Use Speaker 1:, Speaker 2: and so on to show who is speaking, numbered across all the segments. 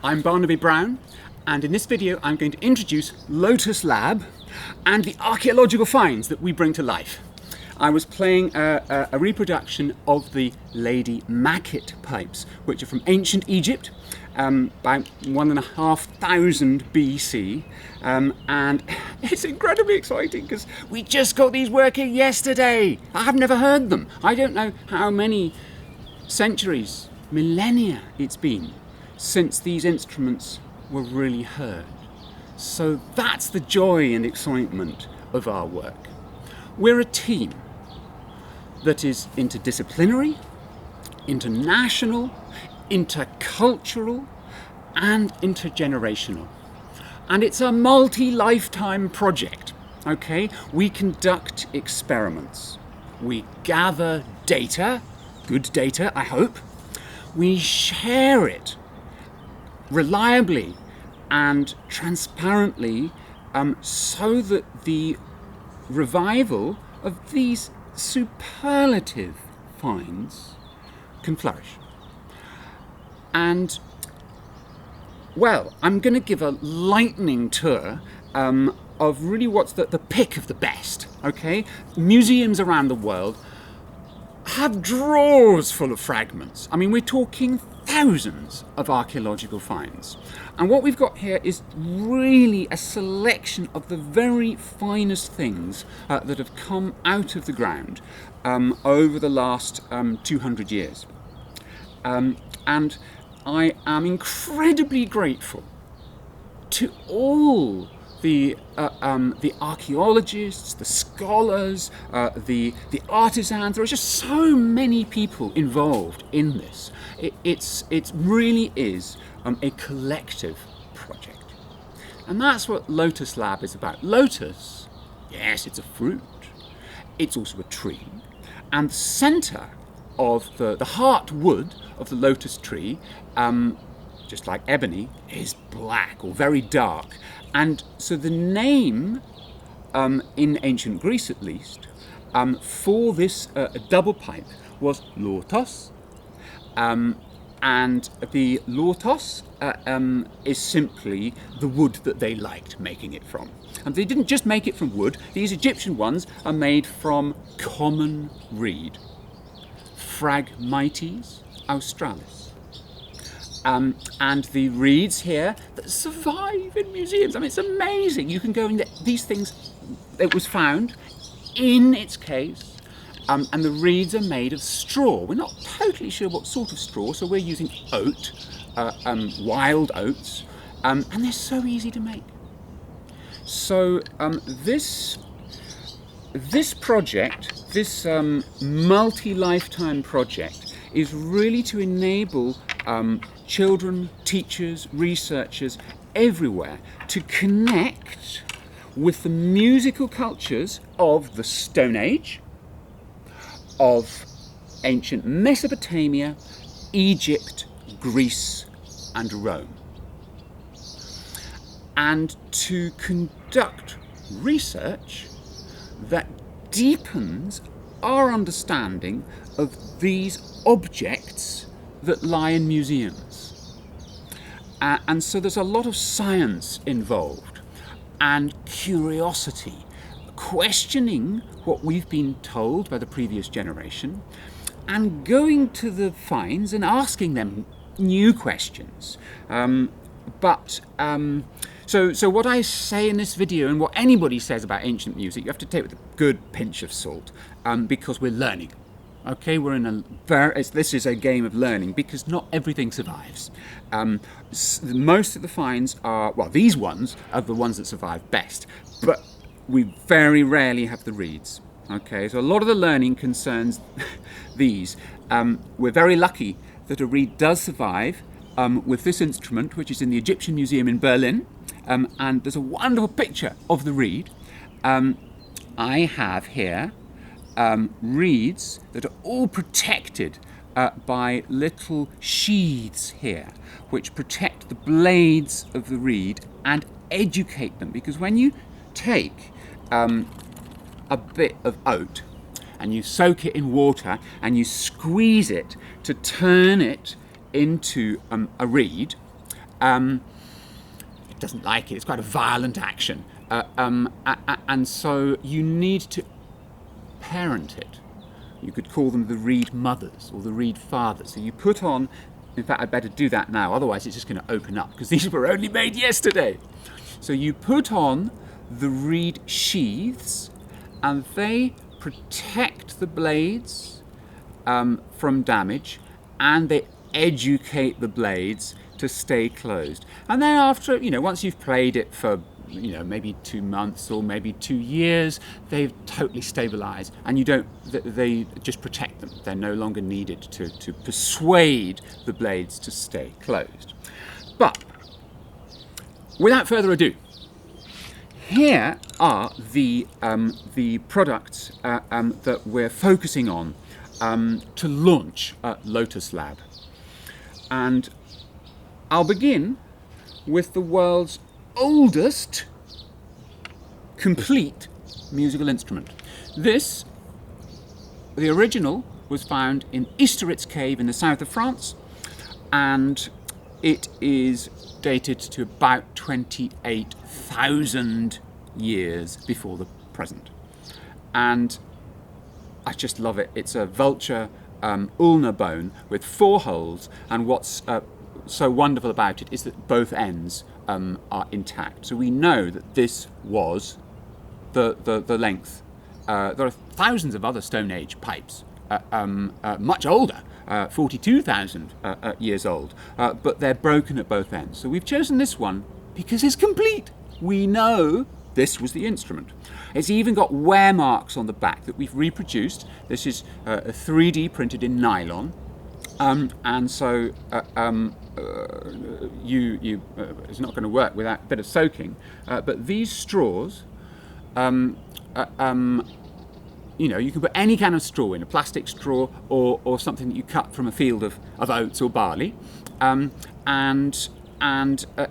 Speaker 1: I'm Barnaby Brown, and in this video I'm going to introduce Lotus Lab and the archaeological finds that we bring to life. I was playing a reproduction of the Lady Macket pipes, which are from ancient Egypt, by 1,500 BC, and it's incredibly exciting because we just got these working yesterday. I've never heard them. I don't know how many centuries, millennia it's been since these instruments were really heard. So that's the joy and excitement of our work. We're a team that is interdisciplinary, international, intercultural, and intergenerational. And it's a multi-lifetime project, okay? We conduct experiments. We gather data, good data, I hope. We share it reliably and transparently, so that the revival of these superlative finds can flourish. And, well, I'm going to give a lightning tour of really what's the pick of the best, okay? Museums around the world have drawers full of fragments. I mean, we're talking thousands of archaeological finds. And what we've got here is really a selection of the very finest things that have come out of the ground over the last 200 years. And I am incredibly grateful to all the archaeologists, the scholars, the artisans. There are just so many people involved in this. It really is a collective project. And that's what Lotus Lab is about. Lotus, yes, it's a fruit. It's also a tree. And the centre of the heart wood of the lotus tree, just like ebony, is black or very dark. And so the name, in ancient Greece at least, for this double pipe was Lotos. And the Lotos is simply the wood that they liked making it from. And they didn't just make it from wood. These Egyptian ones are made from common reed, Phragmites australis. And the reeds here that survive in museums. I mean, it's amazing. You can go in these things. It was found in its case, and the reeds are made of straw. We're not totally sure what sort of straw, so we're using oat, wild oats, and they're so easy to make. So this project, this multi-lifetime project, is really to enable children, teachers, researchers everywhere to connect with the musical cultures of the Stone Age, of ancient Mesopotamia, Egypt, Greece, and Rome, and to conduct research that deepens our understanding of these objects that lie in museums. And so there's a lot of science involved and curiosity, questioning what we've been told by the previous generation and going to the finds and asking them new questions. So what I say in this video and what anybody says about ancient music, you have to take it with a good pinch of salt, because we're learning. Okay, we're in this is a game of learning because not everything survives. Most of the finds are, well, these ones are the ones that survive best, but we very rarely have the reeds. Okay, so a lot of the learning concerns these. We're very lucky that a reed does survive with this instrument, which is in the Egyptian Museum in Berlin, and there's a wonderful picture of the reed. I have here reeds that are all protected by little sheaths here, which protect the blades of the reed and educate them. Because when you take a bit of oat and you soak it in water and you squeeze it to turn it into a reed, it doesn't like it. It's quite a violent action, and so you need to parent it. You could call them the reed mothers or the reed fathers. So you put on, in fact I'd better do that now, otherwise it's just going to open up, because these were only made yesterday. So you put on the reed sheaths and they protect the blades from damage, and they educate the blades to stay closed. And then after, once you've played it for maybe 2 months or maybe 2 years, they've totally stabilized, and they just protect them. They're no longer needed to persuade the blades to stay closed. But without further ado, here are the products that we're focusing on to launch Lotus Lab. And I'll begin with the world's oldest complete musical instrument. The original was found in Isteritz cave in the south of France, and it is dated to about 28,000 years before the present. And I just love it. It's a vulture ulnar bone with 4 holes, and what's so wonderful about it is that both ends are intact. So we know that this was the length. There are thousands of other Stone Age pipes, much older, 42,000 years old, but they're broken at both ends. So we've chosen this one because it's complete. We know this was the instrument. It's even got wear marks on the back that we've reproduced. This is 3D printed in nylon, and so it's not going to work without a bit of soaking. But these straws, you can put any kind of straw in, a plastic straw or something that you cut from a field of oats or barley, and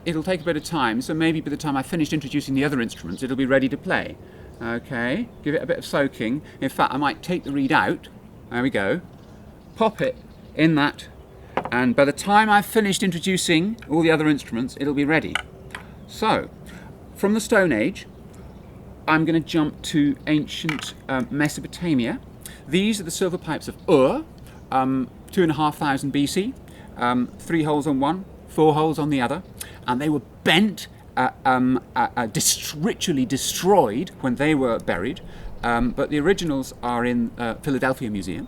Speaker 1: it'll take a bit of time. So maybe by the time I finished introducing the other instruments, it'll be ready to play. Okay, give it a bit of soaking. In fact, I might take the reed out. There we go. Pop it in that, and by the time I've finished introducing all the other instruments, it'll be ready. So, from the Stone Age, I'm going to jump to ancient Mesopotamia. These are the silver pipes of Ur, 2,500 BC, 3 holes on one, 4 holes on the other, and they were bent, ritually destroyed when they were buried, but the originals are in Philadelphia Museum,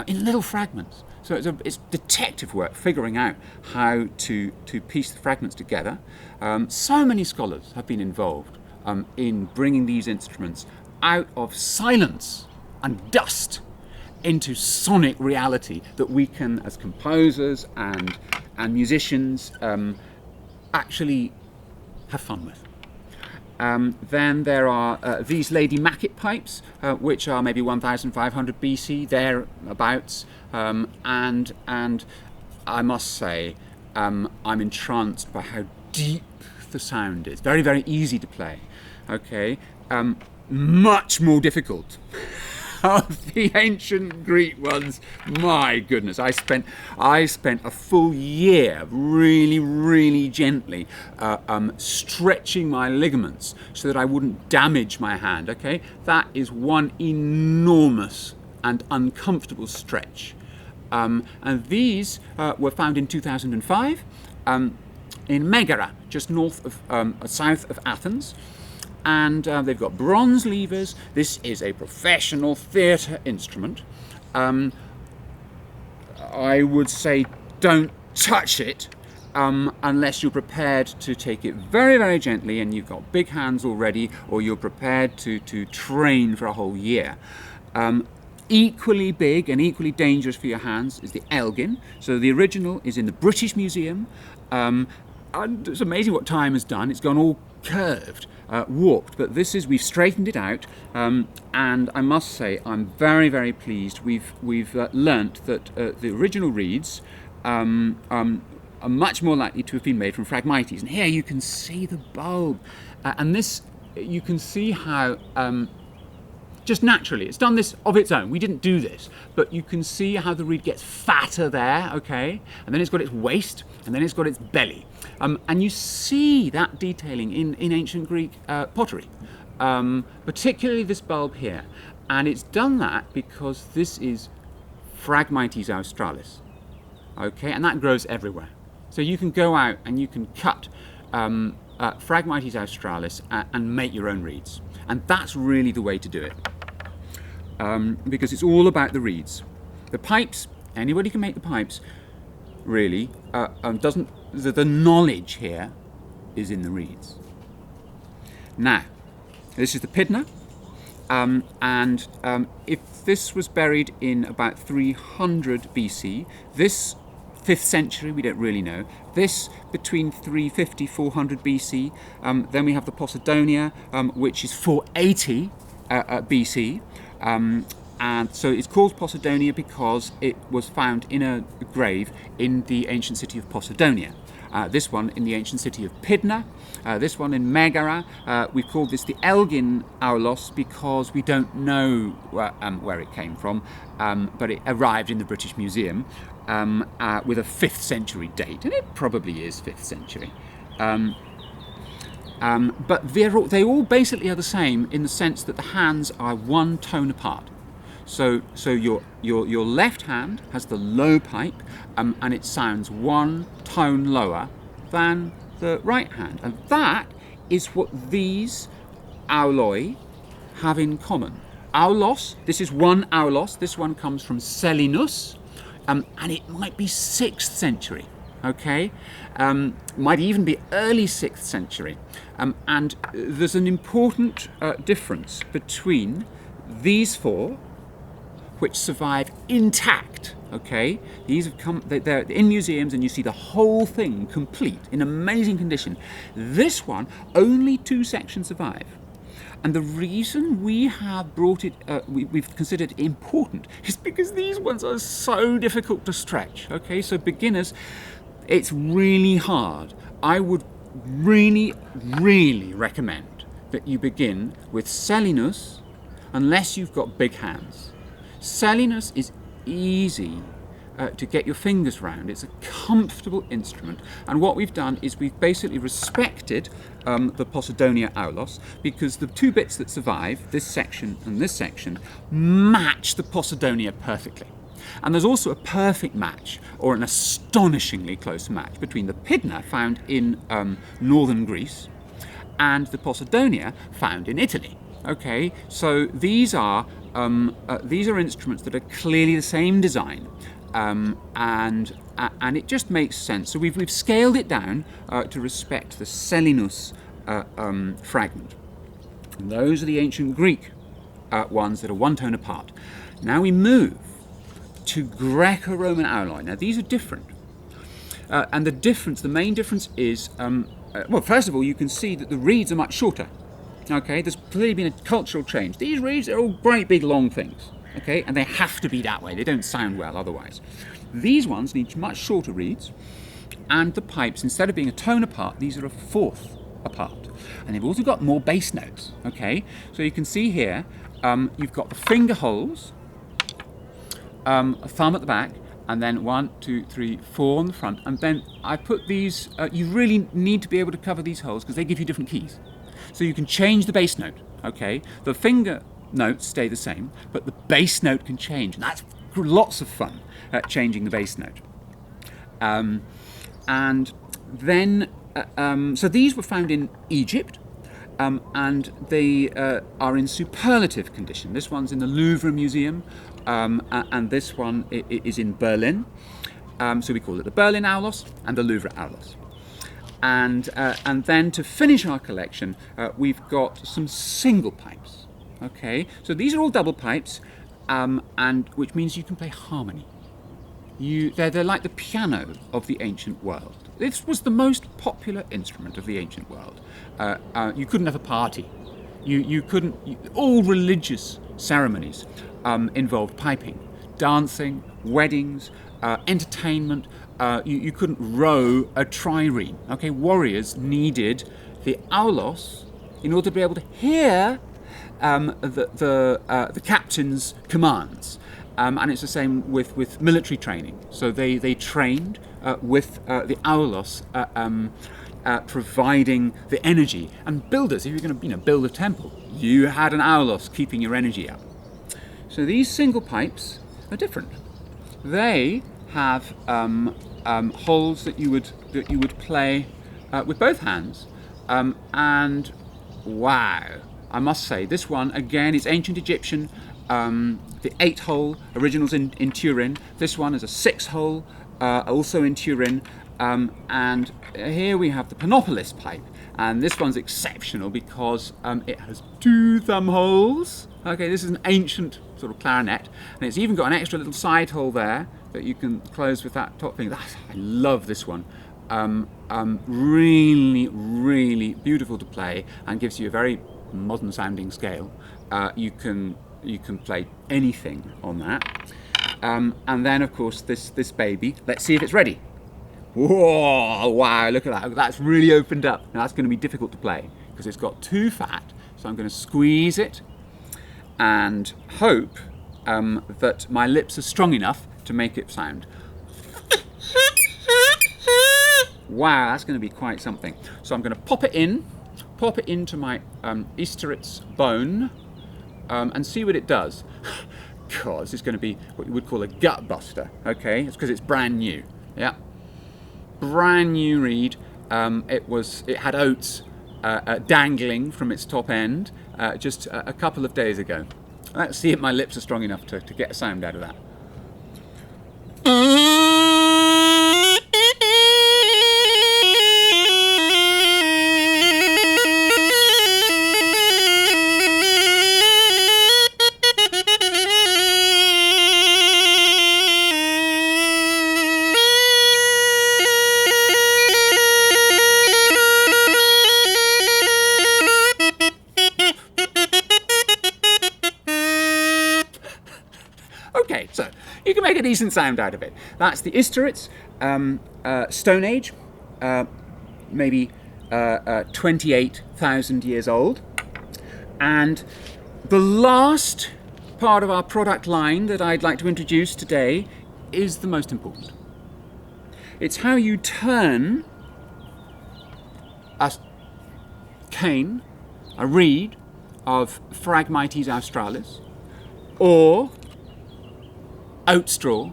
Speaker 1: in little fragments. So it's detective work, figuring out how to piece the fragments together. So many scholars have been involved in bringing these instruments out of silence and dust into sonic reality that we can, as composers and musicians, actually have fun with. Then there are these Lady Macket pipes, which are maybe 1,500 BC, thereabouts, and I must say, I'm entranced by how deep the sound is. Very, very easy to play. Okay, much more difficult of the ancient Greek ones. My goodness, I spent a full year really, really gently stretching my ligaments so that I wouldn't damage my hand. Okay, that is one enormous and uncomfortable stretch. And these were found in 2005 in Megara, just south of Athens. And they've got bronze levers. This is a professional theatre instrument. I would say don't touch it unless you're prepared to take it very, very gently and you've got big hands already, or you're prepared to train for a whole year. Equally big and equally dangerous for your hands is the Elgin. So the original is in the British Museum. And it's amazing what time has done. It's gone all curved, warped, but we've straightened it out. And I must say, I'm very, very pleased. We've learnt that the original reeds are much more likely to have been made from Phragmites. And here you can see the bulb. And this, you can see how just naturally, it's done this of its own. We didn't do this, but you can see how the reed gets fatter there, okay? And then it's got its waist, and then it's got its belly. And you see that detailing in ancient Greek pottery, particularly this bulb here. And it's done that because this is Phragmites australis, okay? And that grows everywhere. So you can go out and you can cut Phragmites australis and make your own reeds. And that's really the way to do it, because it's all about the reeds. The pipes, anybody can make the pipes, really. The knowledge here is in the reeds. Now, this is the Pydna, and if this was buried in about 300 BC, this 5th century, we don't really know. This between 350, 400 BC. Then we have the Posidonia, which is 480 BC. And so it's called Posidonia because it was found in a grave in the ancient city of Posidonia. This one in the ancient city of Pydna. This one in Megara. We call this the Elgin aulos because we don't know where it came from, but it arrived in the British Museum with a 5th century date, and it probably is 5th century. But they all basically are the same in the sense that the hands are one tone apart. So your left hand has the low pipe, and it sounds one tone lower than the right hand, and that is what these auloi have in common. Aulos, this is one aulos. This one comes from Selinus, and it might be 6th century. Okay, might even be early 6th century, and there's an important difference between these four, which survive intact. Okay, these have come, they're in museums and you see the whole thing complete in amazing condition. This one, only 2 sections survive. And the reason we have brought it, we've considered it important, is because these ones are so difficult to stretch. Okay, so beginners, it's really hard. I would really, really recommend that you begin with Selinus, unless you've got big hands. Selinus is easy to get your fingers round. It's a comfortable instrument, and what we've done is we've basically respected the Posidonia aulos, because the 2 bits that survive, this section and this section, match the Posidonia perfectly. And there's also a perfect match, or an astonishingly close match, between the Pydna found in northern Greece and the Posidonia found in Italy. Okay, so these are instruments that are clearly the same design, and it just makes sense. So we've scaled it down to respect the Selinus fragment. And those are the ancient Greek ones that are one tone apart. Now we move to Greco-Roman auloi. Now these are different, and the main difference is, well, first of all, you can see that the reeds are much shorter. Okay, there's clearly been a cultural change. These reeds are all great big long things, okay, and they have to be that way. They don't sound well otherwise. These ones need much shorter reeds, and the pipes, instead of being a tone apart, these are a 4th apart. And they've also got more bass notes, okay? So you can see here, you've got the finger holes, a thumb at the back, and then 1, 2, 3, 4 on the front, and then I put these, you really need to be able to cover these holes because they give you different keys. So you can change the bass note, okay? The finger notes stay the same, but the bass note can change, and that's lots of fun, changing the bass note. And then, so these were found in Egypt, and they are in superlative condition. This one's in the Louvre Museum, and this one is in Berlin. So we call it the Berlin aulos and the Louvre aulos. And then to finish our collection, we've got some single pipes. Okay, so these are all double pipes. and which means you can play harmony. They're like the piano of the ancient world. This was the most popular instrument of the ancient world. You couldn't have a party. You couldn't. All religious ceremonies involved piping, dancing, weddings, entertainment. You couldn't row a trireme. Okay, warriors needed the aulos in order to be able to hear the captain's commands. And it's the same with military training. So they trained with the aulos providing the energy. And builders, if you're going to build a temple, you had an aulos keeping your energy up. So these single pipes are different. They have holes that you would play with both hands, and wow! I must say this one again is ancient Egyptian. The 8-hole originals in Turin. This one is a 6-hole, also in Turin. And here we have the Panopolis pipe, and this one's exceptional because it has 2 thumb holes. Okay, this is an ancient sort of clarinet, and it's even got an extra little side hole there that you can close with that top thing. I love this one. Really, really beautiful to play, and gives you a very modern sounding scale. You can play anything on that. And then of course this baby. Let's see if it's ready. Whoa! Wow! Look at that. That's really opened up. Now that's going to be difficult to play because it's got too fat. So I'm going to squeeze it and hope that my lips are strong enough to make it sound. Wow, that's going to be quite something. So I'm going to pop it into my Easteritz bone, and see what it does. God, this is going to be what you would call a gut buster. Okay, it's because it's brand new. Yeah, brand new reed. It had oats dangling from its top end just a couple of days ago. Let's see if my lips are strong enough to get a sound out of that. Okay, so you can make a decent sound out of it. That's the Easteritz, Stone Age, maybe 28,000 years old. And the last part of our product line that I'd like to introduce today is the most important. It's how you turn a cane, a reed of Phragmites australis, or oat straw,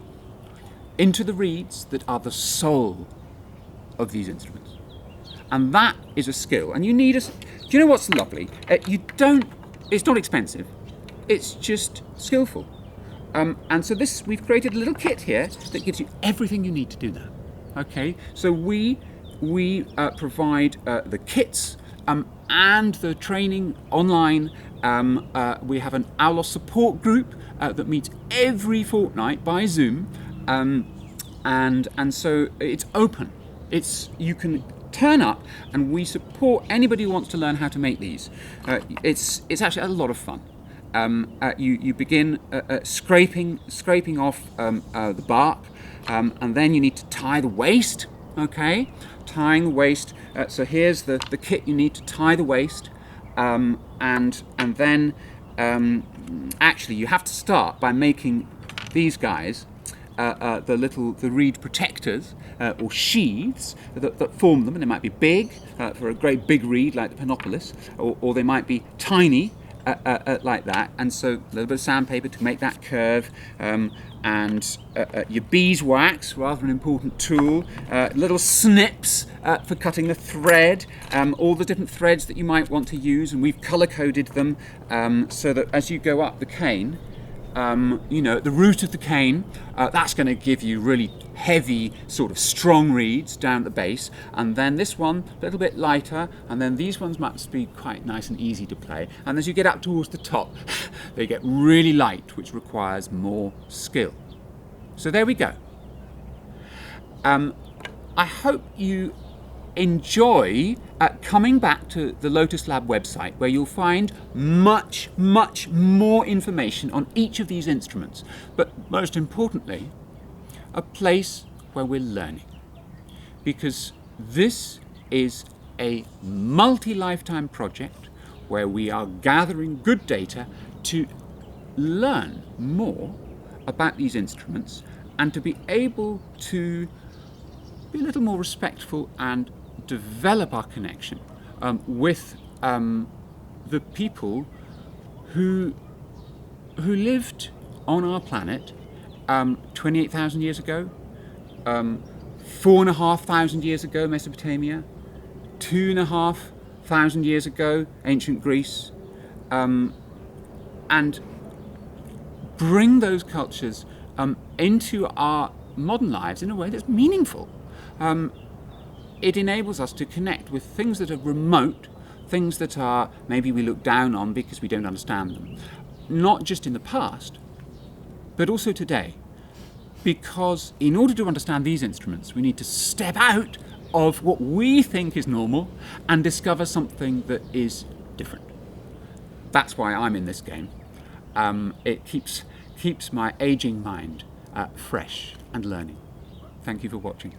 Speaker 1: into the reeds that are the soul of these instruments. And that is a skill. And you need do you know what's lovely? It's not expensive. It's just skillful. And so we've created a little kit here that gives you everything you need to do that. Okay, so we provide the kits and the training online. We have an aulos support group that meets every fortnight by Zoom, and so it's open. You can turn up, and we support anybody who wants to learn how to make these. It's actually a lot of fun. You begin scraping off the bark, and then you need to tie the waist. Okay, tying the waist. So here's the kit you need to tie the waist, and then actually you have to start by making these guys the reed protectors or sheaths that form them, and they might be big for a great big reed like the Panopolis, or they might be tiny like that, and so a little bit of sandpaper to make that curve, and your beeswax, rather an important tool, little snips for cutting the thread, all the different threads that you might want to use, and we've colour-coded them so that as you go up the cane, you know, the root of the cane, that's going to give you really heavy, sort of strong reeds down at the base, and then this one a little bit lighter, and then these ones must be quite nice and easy to play, and as you get up towards the top they get really light, which requires more skill. So there we go. I hope you enjoy coming back to the Lotus Lab website, where you'll find much more information on each of these instruments, but most importantly a place where we're learning, because this is a multi-lifetime project where we are gathering good data to learn more about these instruments and to be able to be a little more respectful and develop our connection with the people who lived on our planet 28,000 years ago, 4,500 years ago Mesopotamia, 2,500 years ago ancient Greece, and bring those cultures into our modern lives in a way that's meaningful. It enables us to connect with things that are remote, things that are maybe we look down on because we don't understand them, not just in the past, but also today. Because in order to understand these instruments, we need to step out of what we think is normal and discover something that is different. That's why I'm in this game. It keeps my aging mind fresh and learning. Thank you for watching.